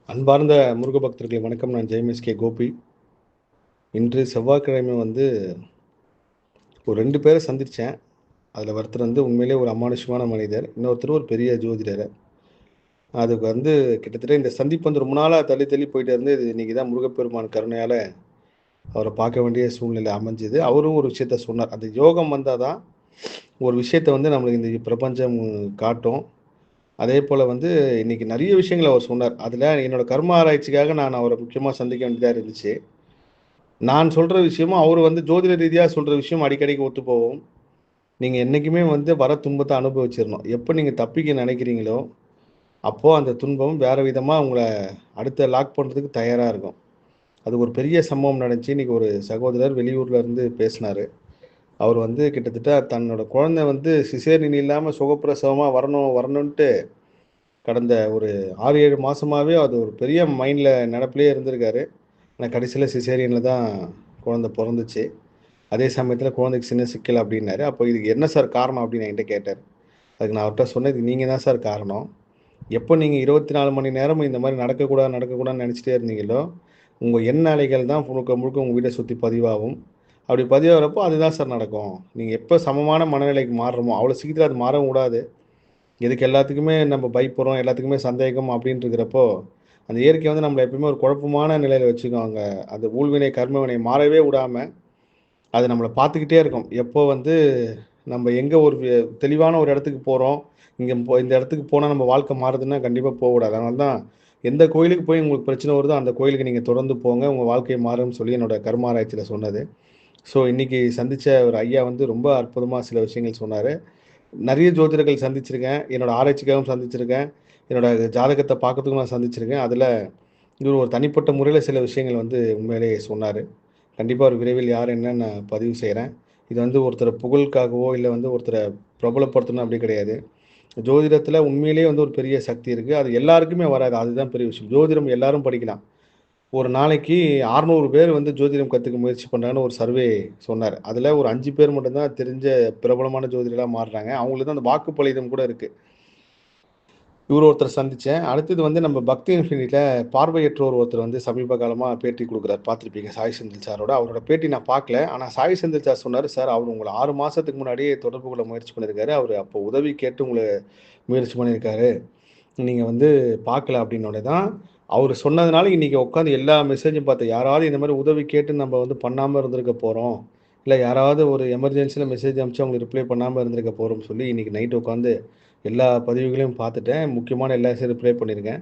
அன்பார்ந்த முருக பக்தர்களே வணக்கம். நான் ஜெயமிஸ் கோபி. இன்று செவ்வாய்க்கிழமை ஒரு 2 பேர சந்திச்சேன். அதில ஒருத்தர் உண்மையிலேயே ஒரு அமானுஷ்யமான மனிதர். இன்னொருத்தர் ஒரு பெரிய ஜோதிடர். அதுக்கு கிட்டத்தட்ட இந்த சந்திப்பு ரொம்ப நாளா தள்ளி தள்ளி போயிட்டே இருந்து, இது இன்னைக்கு தான் முருகப்பெருமான் கருணையால அவர பார்க்க வேண்டிய சூழ்நிலை அமைஞ்சது. அவரும் ஒரு விஷயத்த சொன்னார். அந்த யோகம் வந்தா தான் ஒரு விஷயத்த நம்மளுக்கு இந்த பிரபஞ்சம் காட்டும். அதேபோல இன்னைக்கு நெறைய விஷயங்கள அவர் சொன்னார். அதில என்னோட கர்ம ஆராய்ச்சிக்காக நான் அவர முக்கியமா சந்திக்க வேண்டியதா இருந்துச்சு. நான் சொல்ற விஷயமும், அவரு ஜோதிட ரீதியா சொல்ற விஷயம் அடிக்கடிக்கு ஒத்துப்போகும். நீங்க என்னைக்குமே வர துன்பத்த அனுபவிச்சிரணும். எப்ப நீங்க தப்பிக்க நெனைக்கிறீங்களோ, அப்போ அந்த துன்பம் வேற விதமா உங்கள அடுத்த லாக் பண்றதுக்கு தயாரா இருக்கும். அது ஒரு பெரிய சம்பவம் நடந்துச்சு. இன்னைக்கு ஒரு சகோதரர் வெளியூர்ல இருந்து பேசினாரு. அவர் கிட்டத்தட்ட தன்னோட குழந்தை சிசேரியன் இல்லாம சுகப்பிரசவமா வரணும் வரணுன்ட்டு கடந்த ஒரு 6, 7 மாசமாவே அது ஒரு பெரிய மைண்ட்ல நெனப்பிலேயே இருந்திருக்காரு. ஆனா கடைசியில சிசேரியன்ல தான் குழந்தை பொறந்துச்சு. அதே சமயத்தில குழந்தைக்கு சின்ன சிக்கல் அப்டின்னாரு. அப்போ இதுக்கு என்ன சார் காரணம் அப்டின்னு என்கிட்ட கேட்டாரு. அதுக்கு நான் அவர்ட்ட சொன்னேன், "இதுக்கு நீங்க தான் சார் காரணம். எப்போ நீங்க 24 மணி நேரமும் இந்த மாரி நடக்கக்கூடாது, நடக்கக்கூடாதுன்னு நெனச்சிட்டே இருந்தீங்களோ, உங்க எண்ண அலைகள் தான் முழுக்க முழுக்க உங்க வீட்ட சுத்தி பதிவாகும். அப்டி பதிவாகுறப்போ அதுதான் சார் நடக்கும். நீங்க எப்ப சமமான மனநிலைக்கு மாறுறோமோ, அவ்வளோ சீக்கிரம் அது மாறவும் கூடாது. எதுக்கு எல்லாத்துக்குமே நம்ம பயப்படுறோம், எல்லாத்துக்குமே சந்தேகம் அப்டின்னு இருக்கிறப்போ, அந்த இயற்கை நம்மள எப்பயுமே ஒரு குழப்பமான நிலையில வச்சுக்கும். அந்த ஊழ்வினை, கர்மவினை மாறவே விடாம அது நம்மள பார்த்துக்கிட்டே இருக்கும். எப்போ நம்ம எங்க ஒரு தெளிவான ஒரு இடத்துக்கு போறோம். இந்த இடத்துக்கு போனா நம்ம வாழ்க்கை மாறுதுன்னா, கண்டிப்பா போகக்கூடாது. அதனால தான் எந்த கோயிலுக்கு போய் உங்களுக்கு பிரச்சனை வருதோ, அந்த கோயிலுக்கு நீங்க தொடர்ந்து போங்க. உங்க வாழ்க்கை மாறும்னு சொல்லி என்னோட கர்ம ஆராய்ச்சியில சொன்னது. ஸோ, இன்னைக்கு சந்திச்ச ஒரு ஐயா ரொம்ப அற்புதமா சில விஷயங்கள் சொன்னாரு. நெறைய ஜோதிடர்கள் சந்திச்சிருக்கேன். என்னோட ஆராய்ச்சிக்காகவும் சந்திச்சிருக்கேன். என்னோட ஜாதகத்த பார்க்கறதுக்கும் நான் சந்திச்சிருக்கேன். அதுல இவரு ஒரு தனிப்பட்ட முறையில சில விஷயங்கள் உண்மையிலேயே சொன்னாரு. கண்டிப்பா ஒரு விரைவில் யார் என்னன்னு நான் பதிவு செய்றேன். இது ஒருத்தர புகழுக்காகவோ, இல்ல ஒருத்தர பிரபலப்படுத்தணும் அப்படி கிடையாது. ஜோதிடத்தில உண்மையிலேயே ஒரு பெரிய சக்தி இருக்கு. அது எல்லாருக்குமே வராது. அதுதான் பெரிய விஷயம். ஜோதிடம் எல்லாரும் படிக்கலாம். ஒரு நாளைக்கு 600 பேர் ஜோதிடம் கத்துக்க முயற்சி பண்றாங்கன்னு ஒரு சர்வே சொன்னாரு. அதுல ஒரு 5 பேர் மட்டும் தான் தெரிஞ்ச பிரபலமான ஜோதிடரா மாறுறாங்க. அவங்களுக்கு தான் அந்த வாக்குப்பளிதம் கூட இருக்கு. இவரு ஒருத்தர சந்திச்சேன். அடுத்தது நம்ம பக்தி இன்ஃபினிட்டில பார்வையற்றோர் ஒருத்தர் சமீப காலமா பேட்டி குடுக்குறாரு. பார்த்திருப்பீங்க சாய் செந்தில் சாரோட. அவரோட பேட்டி நான் பார்க்கல. ஆனா சாய் செந்தில் சார் சொன்னாரு, "சார் அவரு உங்கள 6 மாசத்துக்கு முன்னாடியே தொடர்பு கொள்ள முயற்சி பண்ணியிருக்காரு. அவரு அப்போ உதவி கேட்டு உங்கள முயற்சி பண்ணியிருக்காரு. நீங்க பார்க்கல." அப்படின்னோனே தான், அவரு சொன்னதுனால இன்னைக்கு உட்காந்து எல்லா மெசேஜும் பார்த்தேன். யாராவது இந்த மாரி உதவி கேட்டு நம்ம பண்ணாம இருந்திருக்க போறோம். இல்ல யாராவது ஒரு எமர்ஜென்சில மெசேஜ் அனுப்பிச்சு அவங்களுக்கு ரிப்ளை பண்ணாம இருந்திருக்க போறோம்னு சொல்லி இன்னைக்கு நைட் உட்காந்து எல்லா பதிவுகளையும் பார்த்துட்டேன். முக்கியமான எல்லா ரிப்ளை பண்ணியிருக்கேன்.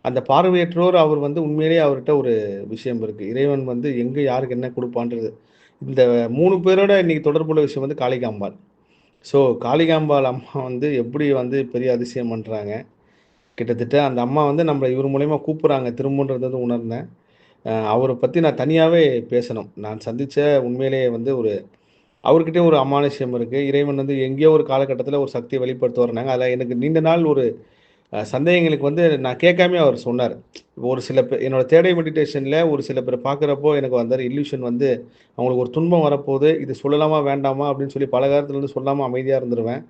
அந்த பார்வையற்றோர் அவர் உண்மையிலேயே அவர்ட்ட ஒரு விஷயம் இருக்கு. இறைவன் எங்க யாருக்கு என்ன குடுப்பான்றது. இந்த 3 பேரோட இன்னைக்கு தொடர்புள்ள விஷயம் காளிகாம்பாள். ஸோ காளிகாம்பாள் அம்மா எப்படி பெரிய அதிசயம் பண்றாங்க. கிட்டத்தட்ட அந்த அம்மா நம்மள இவர் மூலியமா கூப்பிடுறாங்க திரும்பன்றத உணர்ந்தேன். அவர பத்தி நான் தனியாவே பேசணும். நான் சந்திச்ச உண்மையிலேயே ஒரு அவர்கிட்டயும் ஒரு அமானுஷ்யம் இருக்கு. இறைவன் எங்கேயோ ஒரு காலகட்டத்தில ஒரு சக்திய வெளிப்படுத்துவார்ன்னாங்க. அதில எனக்கு நீண்ட நாள் ஒரு சந்தேகங்களுக்கு நான் கேட்காமயே அவர் சொன்னாரு. ஒரு சில என்னோட தேடை மெடிடேஷன்ல ஒரு சில பேர பார்க்குறப்போ எனக்கு வந்த இல்யூஷன் அவங்களுக்கு ஒரு துன்பம் வரப்போது, இது சொல்லலாமா? வேண்டாமா? அப்படின்னு சொல்லி பல காலத்துலருந்து சொல்லாம அமைதியா இருந்துருவேன்.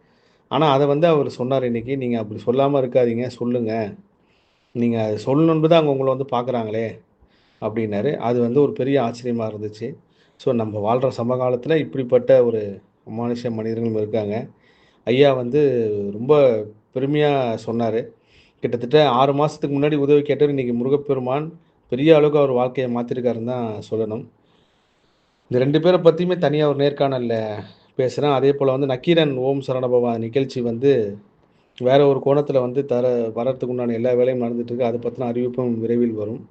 ஆனா அத அவரு சொன்னாரு இன்னைக்கு. "நீங்க அப்படி சொல்லாம இருக்காதீங்க. சொல்லுங்க. நீங்க அத சொல்லணும்னு தான் அவங்க உங்கள பார்க்குறாங்களே." அப்படின்னாரு. அது ஒரு பெரிய ஆச்சரியமா இருந்துச்சு. ஸோ நம்ம வாழ்ற சமகாலத்தில இப்படிப்பட்ட ஒரு அமானுஷ்ய மனிதர்களும் இருக்காங்க. ஐயா ரொம்ப பெருமையா சொன்னாரு. கிட்டத்தட்ட 6 மாசத்துக்கு முன்னாடி உதவி கேட்டவர் இன்னைக்கு முருகப்பெருமான் பெரிய அளவுக்கு அவர் வாழ்க்கைய மாத்திருக்காருன்னு தான் சொல்லணும். இந்த 2 பேர பத்தியுமே தனியா ஒரு நேர்காணல்ல பேசுறேன். அதேபோல நக்கீரன் ஓம் சரவணபவ நிகழ்ச்சி வேற ஒரு கோணத்தில வரதுக்கு உண்டான எல்லா வேலையும் நடந்துட்டு இருக்கு. அத பத்தின அறிவிப்பும் விரைவில் வரும்.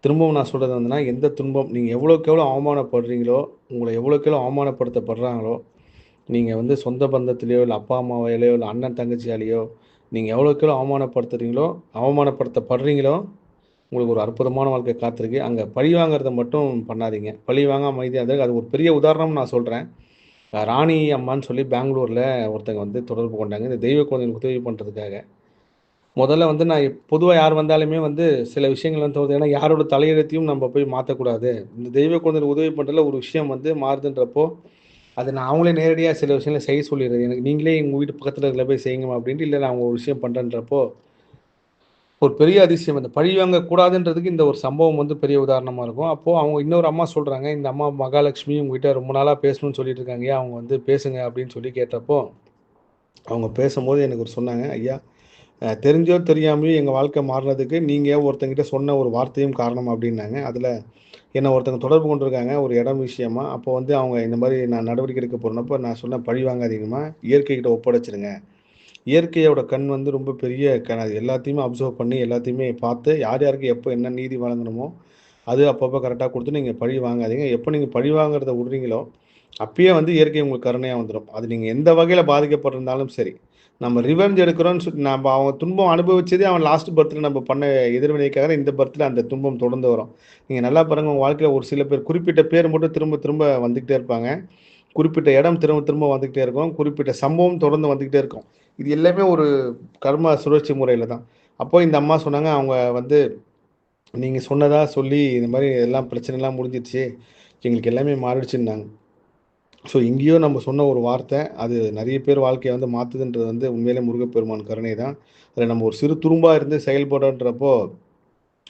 திரும்பவும் நான் சொல்றது எந்த துன்பம் நீங்க எவ்வளோக்கு எவ்வளோ அவமானப்படுறீங்களோ, உங்கள எவ்வளோக்கு எவ்வளோ அவமானப்படுத்தப்படுறாங்களோ, நீங்க சொந்த பந்தத்திலயோ, இல்ல அப்பா, அம்மாவாலயோ, இல்ல அண்ணன், தங்கச்சியாலயோ, நீங்க எவ்வளோக்கு எவ்வளோ அவமானப்படுத்துறீங்களோ, அவமானப்படுத்தப்படுறீங்களோ, உங்களுக்கு ஒரு அற்புதமான வாழ்க்கை காத்திருக்கு. அங்க பழி வாங்குறத மட்டும் பண்ணாதீங்க. பழி வாங்காம அமைதியா இருங்க. அது ஒரு பெரிய உதாரணம் நான் சொல்றேன். ராணி அம்மான்னு சொல்லி பெங்களூர்ல ஒருத்தங்க தொடர்பு கொண்டாங்க. இந்த தெய்வ குழந்தைகளுக்கு உதவி பண்றதுக்காக. முதல்ல நான் பொதுவா யார் வந்தாலுமே சில விஷயங்கள் தோணுது. ஏன்னா யாரோட தலையெழுத்தையும் நம்ம போய் மாத்தக்கூடாது. இந்த தெய்வ குழந்தைகளுக்கு உதவி பண்றதுல ஒரு விஷயம் மாறுதுன்றப்போ, அது நான் அவங்களே நேரடியா சில விஷயங்கள செய்ய சொல்லிர்றது. எனக்கு நீங்களே எங்க வீட்டு பக்கத்துல இருக்கிற போய் செய்யுங்கம்மா அப்படின்ட்டு, இல்ல நான் ஒரு விஷயம் பண்றேன்றப்போ, ஒரு பெரிய அதிசயம். அந்த பழி வாங்கக்கூடாதுன்றதுக்கு இந்த ஒரு சம்பவம் வந்து பெரிய உதாரணமா இருக்கும். அப்போ அவங்க இன்னொரு அம்மா சொல்றாங்க, "இந்த அம்மா மகாலட்சுமி உங்ககிட்ட ரொம்ப நாளா பேசணும்னு சொல்லிட்டு இருக்காங்கய்யா. அவங்க வந்து பேசுங்க" அப்படின்னு சொல்லி கேட்டப்போ, அவங்க பேசும்போது எனக்கு ஒரு சொன்னாங்க, "ஐயா, தெரிஞ்சோ தெரியாமயோ எங்க வாழ்க்கை மாறுனதுக்கு நீங்க ஒருத்தங்கிட்ட சொன்ன ஒரு வார்த்தையும் காரணம்" அப்படின்னாங்க. அதில என்ன ஒருத்தங்க தொடர்பு கொண்டிருக்காங்க ஒரு இடம் விஷயமா. அப்போ வந்து அவங்க இந்த மாரி நான் நடவடிக்கை எடுக்க போறேன்னப்போ நான் சொன்னேன், "பழி வாங்காதீங்கம்மா, இயற்கைகிட்ட ஒப்படைச்சுருங்க." இயற்கையோட கண் வந்து ரொம்ப பெரிய கண். அது எல்லாத்தையுமே அப்சர்வ் பண்ணி, எல்லாத்தையுமே பார்த்து, யார் யாருக்கு எப்போ என்ன நீதி வழங்கணுமோ, அது அப்பப்போ கரெக்ட்டா குடுத்து நீங்க பழி வாங்காதீங்க. எப்போ நீங்க பழி வாங்குறத விடுறீங்களோ, அப்பயே வந்து இயற்கை உங்களுக்கு கருணையா வந்துரும். அது நீங்க எந்த வகையில பாதிக்கப்பட்டிருந்தாலும் சரி. நம்ம ரிவெஞ்ச் எடுக்கிறோம்னு சொல்லி நம்ப அவன் துன்பம் அனுபவிச்சதே அவன் லாஸ்ட் பர்த்ல நம்ம பண்ண எதிர்வினைக்காக இந்த பர்த்ல அந்த துன்பம் தொடர்ந்து வரும். நீங்க நல்லா பாருங்க உங்க வாழ்க்கையில ஒரு சில பேர் குறிப்பிட்ட பேர் மட்டும் திரும்ப திரும்ப வந்துகிட்டே இருப்பாங்க. குறிப்பிட்ட இடம் திரும்ப திரும்ப வந்துகிட்டே இருக்கும். குறிப்பிட்ட சம்பவம் தொடர்ந்து வந்துகிட்டே இருக்கும். இது எல்லாமே ஒரு கர்ம சுழற்சி முறையில தான். அப்போ இந்த அம்மா சொன்னாங்க, அவங்க வந்து நீங்க சொன்னதா சொல்லி இந்த மாரி எல்லாம் பிரச்சனைலாம் முடிஞ்சிருச்சு. எங்களுக்கு எல்லாமே மாறிடுச்சுன்னாங்க. ஸோ எங்கேயோ நம்ம சொன்ன ஒரு வார்த்தை, அது நெறைய பேர் வாழ்க்கைய வந்து மாத்துதுன்றது வந்து உண்மையிலே முருகப்பெருமான் கருணை தான். அதில நம்ம ஒரு சிறு துரும்பா இருந்து செயல்படுறோன்றப்போ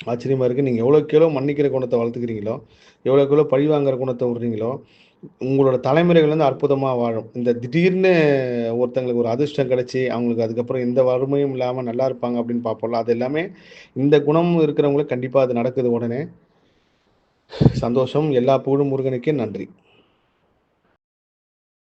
ஆச்சரியமா இருக்கு. நீங்க எவ்வளோக்கு எவ்வளோ மன்னிக்கிற குணத்த வளர்த்துக்கிறீங்களோ, எவ்வளோக்கு எவ்வளோ பழி வாங்குற குணத்த விடுறீங்களோ, உங்களோட தலைமுறைகள் வந்து அற்புதமா வாழும். இந்த திடீர்னு ஒருத்தங்களுக்கு ஒரு அதிர்ஷ்டம் கிடைச்சு, அவங்களுக்கு அதுக்கப்புறம் எந்த வறுமையும் இல்லாம நல்லா இருப்பாங்க அப்படின்னு பார்ப்போம்ல, அது எல்லாமே இந்த குணம் இருக்கிறவங்களுக்கு கண்டிப்பா அது நடக்குது உடனே. சந்தோஷம். எல்லா புகழும் முருகனுக்கே. நன்றி.